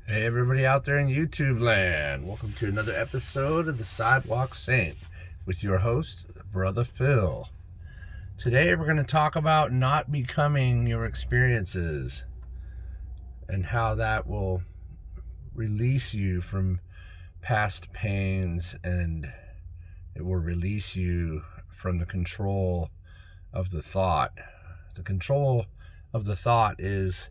Hey everybody out there in YouTube land. Welcome to another episode of the Sidewalk Saint with your host, Brother Phil. Today we're going to talk about not becoming your experiences and how that will release you from past pains, and it will release you from the control of the thought. The control of the thought is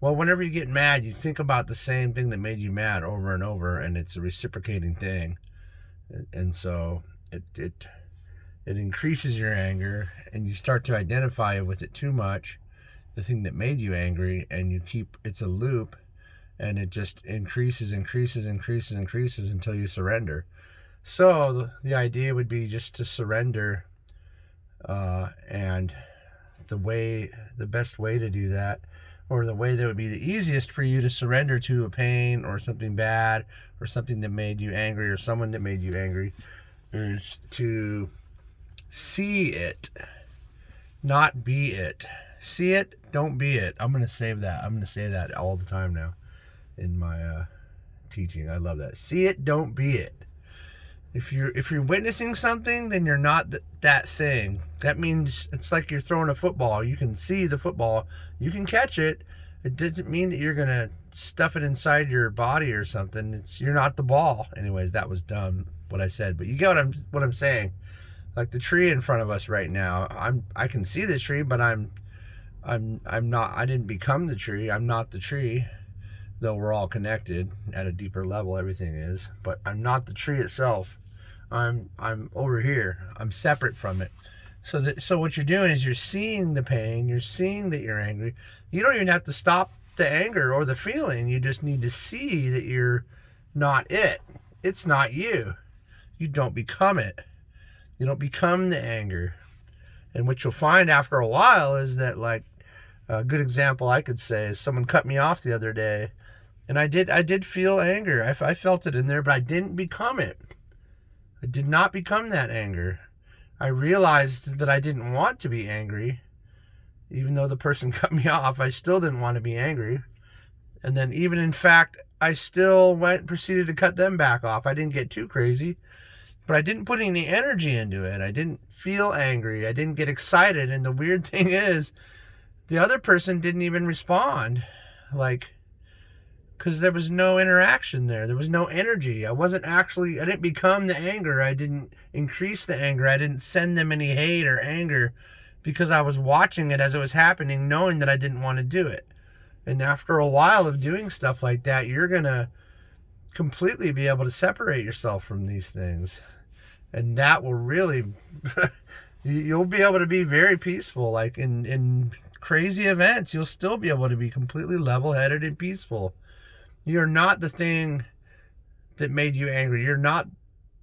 whenever you get mad, you think about the same thing that made you mad over and over, and it's a reciprocating thing. And so it increases your anger, and you start to identify with it too much, the thing that made you angry, and it's a loop, and it just increases until you surrender. So the idea would be just to surrender, and the best way to do that, or the way that would be the easiest for you to surrender to a pain or something bad or something that made you angry or someone that made you angry, is to see it, not be it. See it, don't be it. I'm going to save that. I'm going to say that all the time now in my teaching. I love that. See it, don't be it. If you're witnessing something, then you're not that thing. That means it's like you're throwing a football. You can see the football, you can catch it. It doesn't mean that you're gonna stuff it inside your body or something. You're not the ball. Anyways, that was dumb what I said, but you get what I'm saying. Like the tree in front of us right now. I can see the tree, but I'm not. I didn't become the tree. I'm not the tree. Though we're all connected at a deeper level, everything is, but I'm not the tree itself. I'm over here. I'm separate from it. So what you're doing is you're seeing the pain, you're seeing that you're angry. You don't even have to stop the anger or the feeling. You just need to see that you're not it. It's not you. You don't become it. You don't become the anger. And what you'll find after a while is that, like, a good example I could say is someone cut me off the other day. And I did feel anger. I felt it in there, but I didn't become it. I did not become that anger. I realized that I didn't want to be angry. Even though the person cut me off, I still didn't want to be angry. And then even in fact, I still proceeded to cut them back off. I didn't get too crazy, but I didn't put any energy into it. I didn't feel angry. I didn't get excited. And the weird thing is, the other person didn't even respond. Because there was no interaction there. There was no energy. I didn't become the anger. I didn't increase the anger. I didn't send them any hate or anger, because I was watching it as it was happening, knowing that I didn't want to do it. And after a while of doing stuff like that, you're going to completely be able to separate yourself from these things. And that will really, you'll be able to be very peaceful. Like in crazy events, you'll still be able to be completely level-headed and peaceful. You're not the thing that made you angry. You're not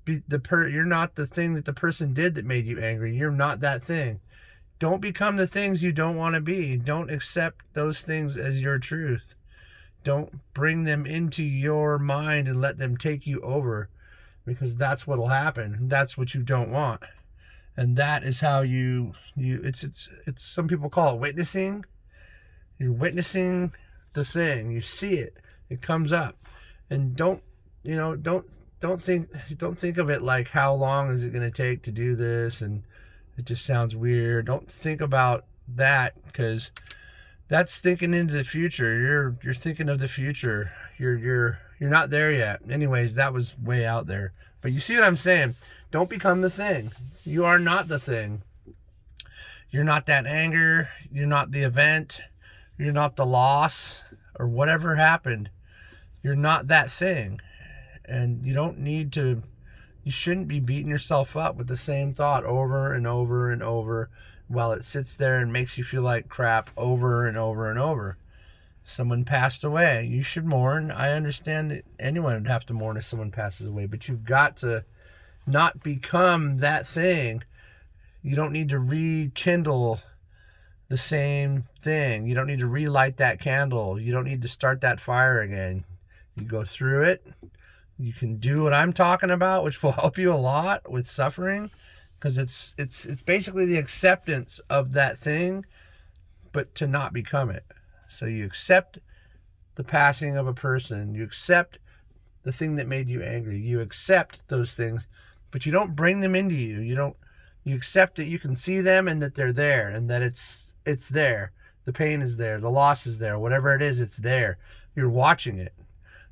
you're not the thing that the person did that made you angry. You're not that thing. Don't become the things you don't want to be. Don't accept those things as your truth. Don't bring them into your mind and let them take you over, because that's what'll happen. That's what you don't want. And that is how it's some people call it witnessing. You're witnessing the thing. You see it. It comes up. And don't think of it like, how long is it going to take to do this, and it just sounds weird. Don't think about that, because that's thinking into the future. You're thinking of the future. You're not there yet. Anyways, that was way out there. But you see what I'm saying? Don't become the thing. You are not the thing. You're not that anger. You're not the event. You're not the loss or whatever happened. You're not that thing. And you shouldn't be beating yourself up with the same thought over and over and over while it sits there and makes you feel like crap over and over and over. Someone passed away. You should mourn. I understand that anyone would have to mourn if someone passes away, but you've got to not become that thing. You don't need to rekindle the same thing. You don't need to relight that candle. You don't need to start that fire again. You go through it. You can do what I'm talking about, which will help you a lot with suffering, because it's basically the acceptance of that thing, but to not become it. So you accept the passing of a person. You accept the thing that made you angry. You accept those things, but you don't bring them into you. You accept that you can see them and that they're there, and that it's there. The pain is there, the loss is there, whatever it is, it's there. You're watching it.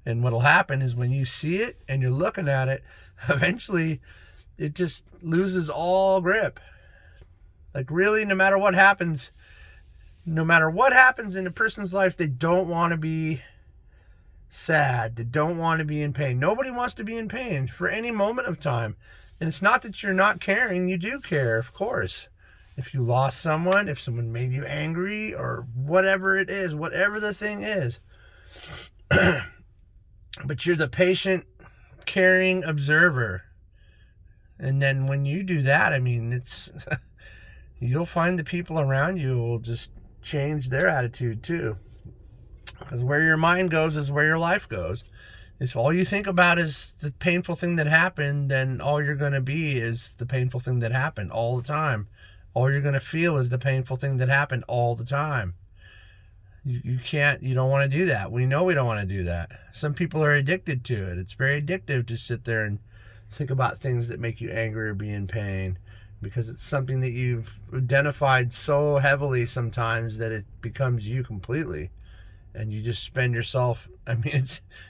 And what'll happen is when you see it and you're looking at it, eventually it just loses all grip. Like, really, no matter what happens in a person's life, they don't want to be sad. They don't want to be in pain. Nobody wants to be in pain for any moment of time. And it's not that you're not caring. You do care, of course. If you lost someone, if someone made you angry, or whatever it is, whatever the thing is. But you're the patient, caring observer. And then when you do that, I mean, it's you'll find the people around you will just change their attitude too. Because where your mind goes is where your life goes. If all you think about is the painful thing that happened, then all you're going to be is the painful thing that happened all the time. All you're going to feel is the painful thing that happened all the time. You don't want to do that. We know we don't want to do that. Some people are addicted to it. It's very addictive to sit there and think about things that make you angry or be in pain, because it's something that you've identified so heavily sometimes that it becomes you completely. And you just spend yourself, I mean,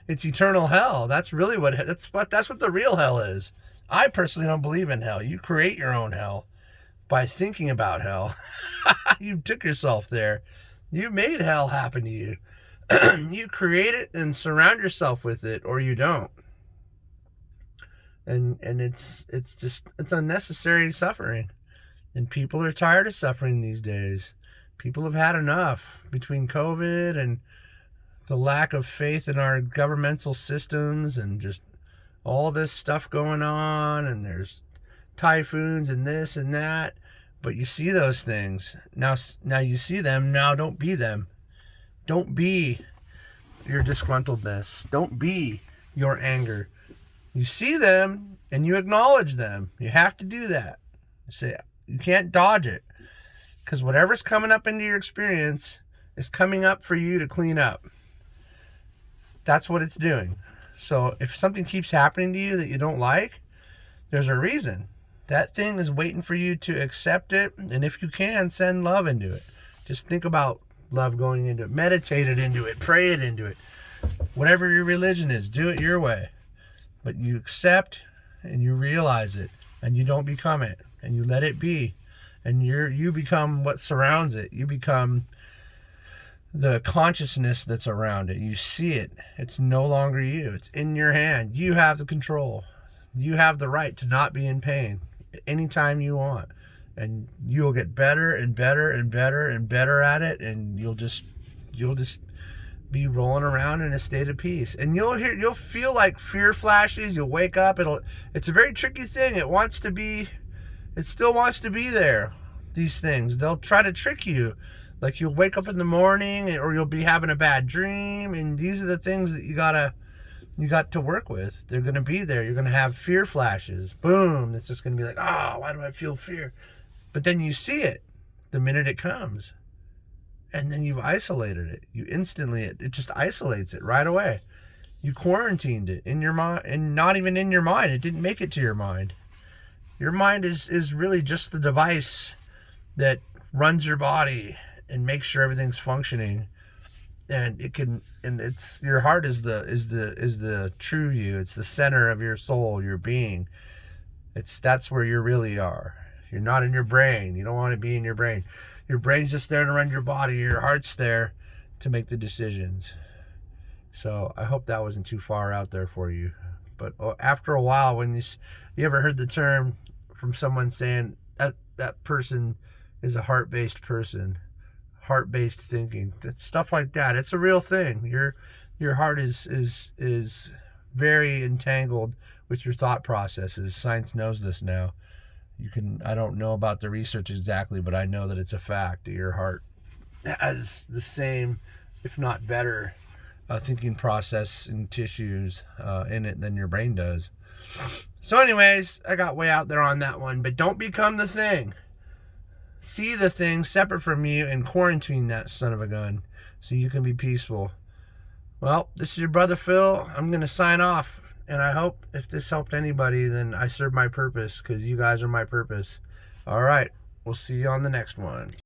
it's eternal hell. That's really that's what the real hell is. I personally don't believe in hell. You create your own hell by thinking about hell. You took yourself there. You made hell happen to you. You create it and surround yourself with it, or you don't. And it's unnecessary suffering. And people are tired of suffering these days. People have had enough between COVID and the lack of faith in our governmental systems and just all this stuff going on, and there's typhoons and this and that. But you see those things. Now you see them. Now don't be them. Don't be your disgruntledness. Don't be your anger. You see them and you acknowledge them. You have to do that. You can't dodge it. Because whatever's coming up into your experience is coming up for you to clean up. That's what it's doing. So if something keeps happening to you that you don't like, there's a reason. That thing is waiting for you to accept it. And if you can, send love into it. Just think about love going into it. Meditate it into it. Pray it into it. Whatever your religion is, do it your way. But you accept and you realize it. And you don't become it. And you let it be. And you become what surrounds it. You become the consciousness that's around it. You see it. It's no longer you. It's in your hand. You have the control. You have the right to not be in pain anytime you want. And you'll get better and better and better and better at it. And you'll just be rolling around in a state of peace. And you'll feel like fear flashes. You'll wake up. It's a very tricky thing. It still wants to be there. These things, they'll try to trick you. Like, you'll wake up in the morning, or you'll be having a bad dream, and these are the things that you got to work with. They're going to be there. You're going to have fear flashes. Boom. It's just going to be like, oh, why do I feel fear? But then you see it the minute it comes. And then you've isolated it. It just isolates it right away. You quarantined it in your mind, and not even in your mind. It didn't make it to your mind. Your mind is really just the device that runs your body and makes sure everything's functioning. And your heart is the true you. It's the center of your soul, your being. That's where you really are. You're not in your brain. You don't want to be in your brain. Your brain's just there to run your body. Your heart's there to make the decisions. So I hope that wasn't too far out there for you. But after a while, when you ever heard the term from someone saying that person is a heart-based person, heart-based thinking, stuff like that, it's a real thing. Your heart is very entangled with your thought processes. Science knows this now. I don't know about the research exactly, but I know that it's a fact that your heart has the same, if not better, thinking process and tissues in it than your brain does. So anyways, I got way out there on that one. But don't become the thing. See the thing separate from you and quarantine that son of a gun so you can be peaceful. Well, this is your brother Phil. I'm going to sign off. And I hope if this helped anybody, then I served my purpose, because you guys are my purpose. All right. We'll see you on the next one.